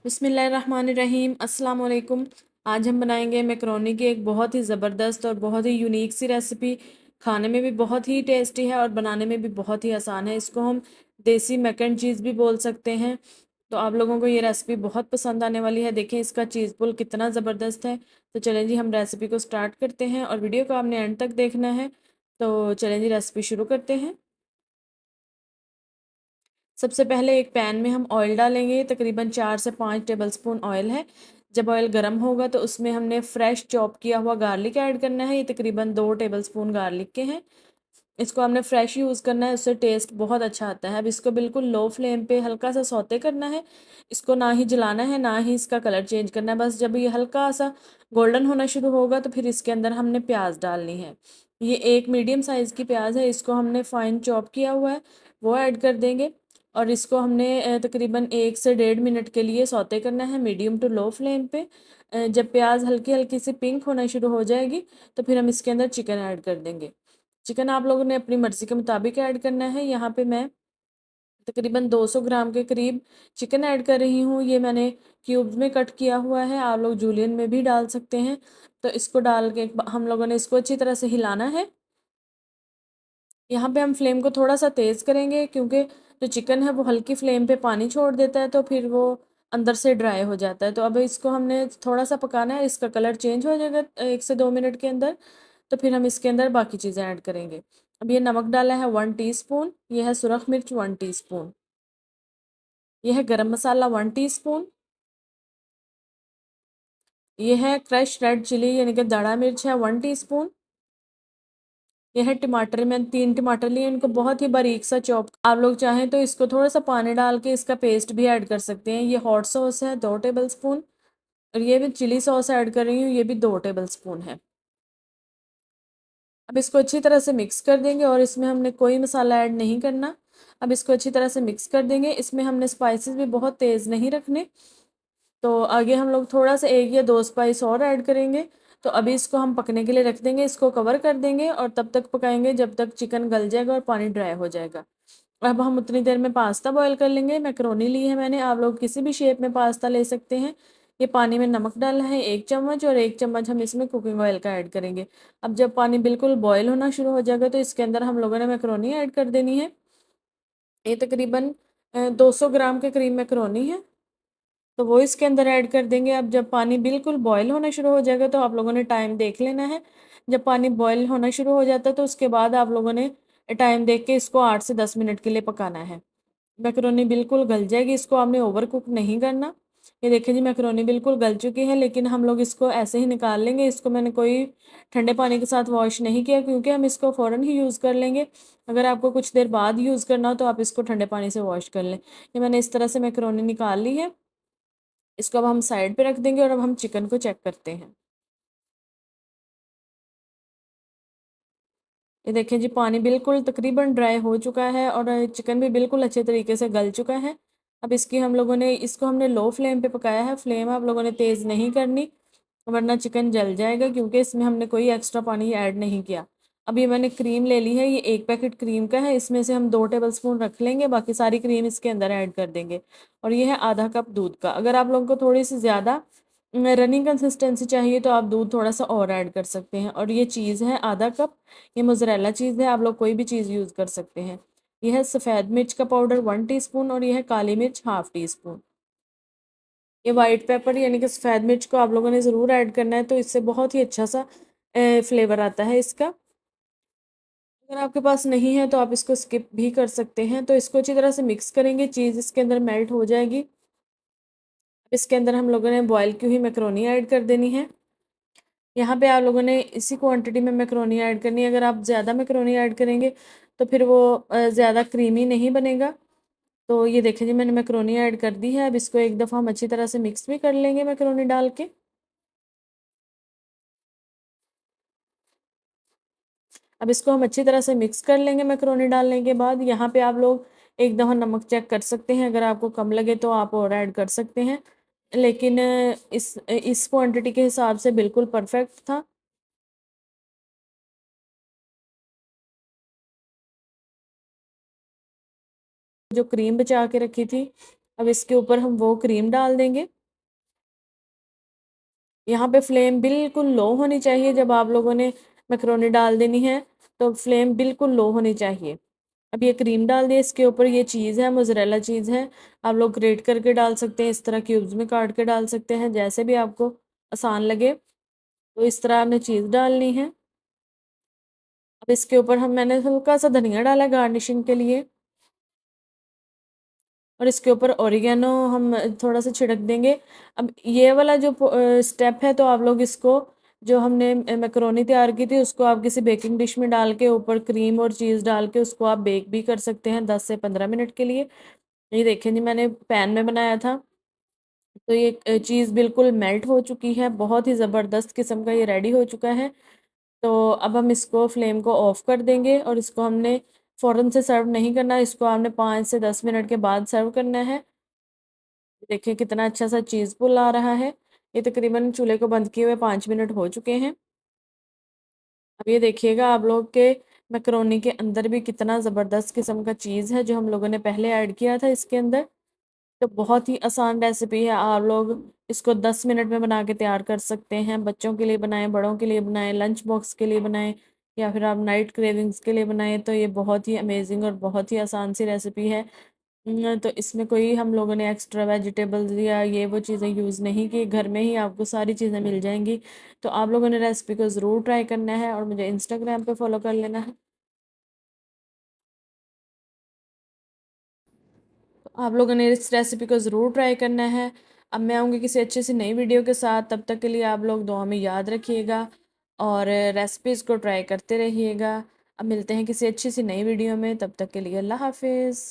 बिस्मिल्लाहिर्रहमानिर्रहीम अस्सलाम वालेकुम। आज हम बनाएंगे मैकरोनी की एक बहुत ही ज़बरदस्त और बहुत ही यूनिक सी रेसिपी। खाने में भी बहुत ही टेस्टी है और बनाने में भी बहुत ही आसान है। इसको हम देसी मैक एंड चीज़ भी बोल सकते हैं। तो आप लोगों को ये रेसिपी बहुत पसंद आने वाली है। देखें इसका चीज़ पुल कितना ज़बरदस्त है। तो चलें जी हम रेसिपी को स्टार्ट करते हैं और वीडियो को आपने एंड तक देखना है। तो चलें जी रेसिपी शुरू करते हैं। सबसे पहले एक पैन में हम ऑयल डालेंगे, तकरीबन 4 से 5 टेबलस्पून ऑयल है। जब ऑयल गर्म होगा तो उसमें हमने फ्रेश चॉप किया हुआ गार्लिक ऐड करना है। ये तकरीबन 2 टेबलस्पून गार्लिक के हैं। इसको हमने फ्रेश यूज़ करना है, उससे टेस्ट बहुत अच्छा आता है। अब इसको बिल्कुल लो फ्लेम पे हल्का सा सौते करना है। इसको ना ही जलाना है ना ही इसका कलर चेंज करना है। बस जब ये हल्का सा गोल्डन होना शुरू होगा तो फिर इसके अंदर हमने प्याज डालनी है। ये एक मीडियम साइज़ की प्याज है, इसको हमने फाइन चॉप किया हुआ है, वो ऐड कर देंगे। और इसको हमने तकरीबन 1 से 1.5 मिनट के लिए सौते करना है मीडियम टू लो फ्लेम पे। जब प्याज हल्की हल्की सी पिंक होना शुरू हो जाएगी तो फिर हम इसके अंदर चिकन ऐड कर देंगे। चिकन आप लोगों ने अपनी मर्ज़ी के मुताबिक ऐड करना है। यहाँ पे मैं तकरीबन 200 ग्राम के करीब चिकन ऐड कर रही हूँ। ये मैंने क्यूब्स में कट किया हुआ है, आप लोग जूलियन में भी डाल सकते हैं। तो इसको डाल के हम लोगों ने इसको अच्छी तरह से हिलाना है। यहाँ पे हम फ्लेम को थोड़ा सा तेज़ करेंगे क्योंकि जो चिकन है वो हल्की फ्लेम पे पानी छोड़ देता है तो फिर वो अंदर से ड्राई हो जाता है। तो अब इसको हमने थोड़ा सा पकाना है, इसका कलर चेंज हो जाएगा 1 से 2 मिनट के अंदर। तो फिर हम इसके अंदर बाकी चीज़ें ऐड करेंगे। अब ये नमक डाला है 1 टीस्पून, ये है सुरख मिर्च 1 टीस्पून, ये है गरम मसाला 1 टीस्पून, ये है क्रश रेड चिली यानी कि दड़ा मिर्च है 1 टीस्पून, यह है टमाटर, मैंने 3 टमाटर लिए, इनको बहुत ही बारीक सा चॉप। आप लोग चाहें तो इसको थोड़ा सा पानी डाल के इसका पेस्ट भी ऐड कर सकते हैं। ये हॉट सॉस है 2 टेबलस्पून, और ये भी चिली सॉस ऐड कर रही हूँ, ये भी 2 टेबलस्पून है। अब इसको अच्छी तरह से मिक्स कर देंगे और इसमें हमने कोई मसाला ऐड नहीं करना। अब इसको अच्छी तरह से मिक्स कर देंगे। इसमें हमने स्पाइसेस भी बहुत तेज़ नहीं रखने। तो आगे हम लोग थोड़ा सा 1 या 2 स्पाइस और ऐड करेंगे। तो अभी इसको हम पकने के लिए रख देंगे, इसको कवर कर देंगे और तब तक पकाएंगे जब तक चिकन गल जाएगा और पानी ड्राई हो जाएगा। अब हम उतनी देर में पास्ता बॉयल कर लेंगे। मैकरोनी ली है मैंने, आप लोग किसी भी शेप में पास्ता ले सकते हैं। ये पानी में नमक डाला है 1 चम्मच, और 1 चम्मच हम इसमें कुकिंग ऑयल का ऐड करेंगे। अब जब पानी बिल्कुल बॉयल होना शुरू हो जाएगा तो इसके अंदर हम लोगों ने मैकरोनी ऐड कर देनी है। ये तकरीबन 200 ग्राम के करीब मैकरोनी है, तो वो इसके अंदर ऐड कर देंगे। अब जब पानी बिल्कुल बॉयल होना शुरू हो जाएगा तो आप लोगों ने टाइम देख लेना है। जब पानी बॉयल होना शुरू हो जाता है तो उसके बाद आप लोगों ने टाइम देख के इसको 8 से 10 मिनट के लिए पकाना है। मैकरोनी बिल्कुल गल जाएगी, इसको आपने ओवर कुक नहीं करना। ये देखिए जी मैकरोनी बिल्कुल गल चुकी है, लेकिन हम लोग इसको ऐसे ही निकाल लेंगे। इसको मैंने कोई ठंडे पानी के साथ वॉश नहीं किया क्योंकि हम इसको फ़ौरन ही यूज़ कर लेंगे। अगर आपको कुछ देर बाद यूज़ करना हो तो आप इसको ठंडे पानी से वॉश कर लें। ये मैंने इस तरह से मैकरोनी निकाल ली है। इसको अब हम साइड पे रख देंगे और अब हम चिकन को चेक करते हैं। ये देखें जी पानी बिल्कुल तकरीबन ड्राई हो चुका है और चिकन भी बिल्कुल अच्छे तरीके से गल चुका है। अब इसकी हम लोगों ने इसको हमने लो फ्लेम पे पकाया है, फ्लेम आप लोगों ने तेज़ नहीं करनी वरना चिकन जल जाएगा क्योंकि इसमें हमने कोई एक्स्ट्रा पानी ऐड नहीं किया। अब ये मैंने क्रीम ले ली है, ये 1 पैकेट क्रीम का है, इसमें से हम 2 टेबलस्पून रख लेंगे, बाकी सारी क्रीम इसके अंदर ऐड कर देंगे। और ये है आधा कप दूध का। अगर आप लोगों को थोड़ी सी ज़्यादा रनिंग कंसिस्टेंसी चाहिए तो आप दूध थोड़ा सा और ऐड कर सकते हैं। और ये चीज़ है आधा कप, ये मोज़रेला चीज़ है, आप लोग कोई भी चीज़ यूज़ कर सकते हैं। यह है सफ़ेद मिर्च का पाउडर 1 टीस्पून, और यह है काली मिर्च हाफ़ टी स्पून। ये वाइट पेपर यानी कि सफ़ेद मिर्च को आप लोगों ने ज़रूर ऐड करना है, तो इससे बहुत ही अच्छा सा फ्लेवर आता है इसका। अगर आपके पास नहीं है तो आप इसको स्किप भी कर सकते हैं। तो इसको अच्छी तरह से मिक्स करेंगे, चीज़ इसके अंदर मेल्ट हो जाएगी। इसके अंदर हम लोगों ने बॉयल की हुई मैकरोनी ऐड कर देनी है। यहाँ पे आप लोगों ने इसी क्वांटिटी में मैकरोनी ऐड करनी है। अगर आप ज़्यादा मैकरोनी ऐड करेंगे तो फिर वो ज़्यादा क्रीमी नहीं बनेगा। तो ये देखिए जी मैंने मैकरोनी ऐड कर दी है। अब इसको एक दफ़ा हम अच्छी तरह से मिक्स भी कर लेंगे मैकरोनी डाल के। अब इसको हम अच्छी तरह से मिक्स कर लेंगे मैकरोनी डालने के बाद। यहाँ पे आप लोग एक दफ़ा नमक चेक कर सकते हैं, अगर आपको कम लगे तो आप और ऐड कर सकते हैं, लेकिन इस क्वांटिटी के हिसाब से बिल्कुल परफेक्ट था। जो क्रीम बचा के रखी थी अब इसके ऊपर हम वो क्रीम डाल देंगे। यहाँ पे फ्लेम बिल्कुल लो होनी चाहिए जब आप लोगों ने मैकरोनी डाल देनी है, तो फ्लेम बिल्कुल लो होनी चाहिए। अब ये क्रीम डाल दिए, इसके ऊपर ये चीज़ है, मोज़रेला चीज़ है। आप लोग ग्रेट करके डाल सकते हैं, इस तरह क्यूब्स में काट के डाल सकते हैं, जैसे भी आपको आसान लगे। तो इस तरह आपने चीज़ डालनी है। अब इसके ऊपर मैंने हल्का सा धनिया डाला गार्निशिंग के लिए, और इसके ऊपर ओरिगेनो हम थोड़ा सा छिड़क देंगे। अब ये वाला जो स्टेप है, तो आप लोग इसको, जो हमने मैकरोनी तैयार की थी, उसको आप किसी बेकिंग डिश में डाल के ऊपर क्रीम और चीज़ डाल के उसको आप बेक भी कर सकते हैं 10 से 15 मिनट के लिए। ये देखें जी, मैंने पैन में बनाया था, तो ये चीज़ बिल्कुल मेल्ट हो चुकी है, बहुत ही ज़बरदस्त किस्म का ये रेडी हो चुका है। तो अब हम इसको फ्लेम को ऑफ़ कर देंगे, और इसको हमने फ़ौरन से सर्व नहीं करना, इसको आपने 5 से 10 मिनट के बाद सर्व करना है। देखिए कितना अच्छा सा चीज़ पुल आ रहा है। ये तकरीबन चूल्हे को बंद किए हुए 5 मिनट हो चुके हैं। अब ये देखिएगा आप लोग के मैकरोनी के अंदर भी कितना ज़बरदस्त किस्म का चीज़ है, जो हम लोगों ने पहले ऐड किया था इसके अंदर। तो बहुत ही आसान रेसिपी है, आप लोग इसको 10 मिनट में बना के तैयार कर सकते हैं। बच्चों के लिए बनाएं, बड़ों के लिए बनाएं, लंच बॉक्स के लिए बनाएं, या फिर आप नाइट क्रेविंग्स के लिए बनाएं। तो ये बहुत ही अमेजिंग और बहुत ही आसान सी रेसिपी है। तो इसमें कोई हम लोगों ने एक्स्ट्रा वेजिटेबल्स या ये वो चीज़ें यूज़ नहीं की, घर में ही आपको सारी चीज़ें मिल जाएंगी। तो आप लोगों ने रेसिपी को ज़रूर ट्राई करना है, और मुझे इंस्टाग्राम पे फॉलो कर लेना है। तो आप लोगों ने इस रेसिपी को ज़रूर ट्राई करना है। अब मैं आऊँगी किसी अच्छी सी नई वीडियो के साथ, तब तक के लिए आप लोग दुआ में याद रखिएगा, और रेसिपीज़ को ट्राई करते रहिएगा। अब मिलते हैं किसी अच्छी सी नई वीडियो में, तब तक के लिए अल्लाह हाफिज़।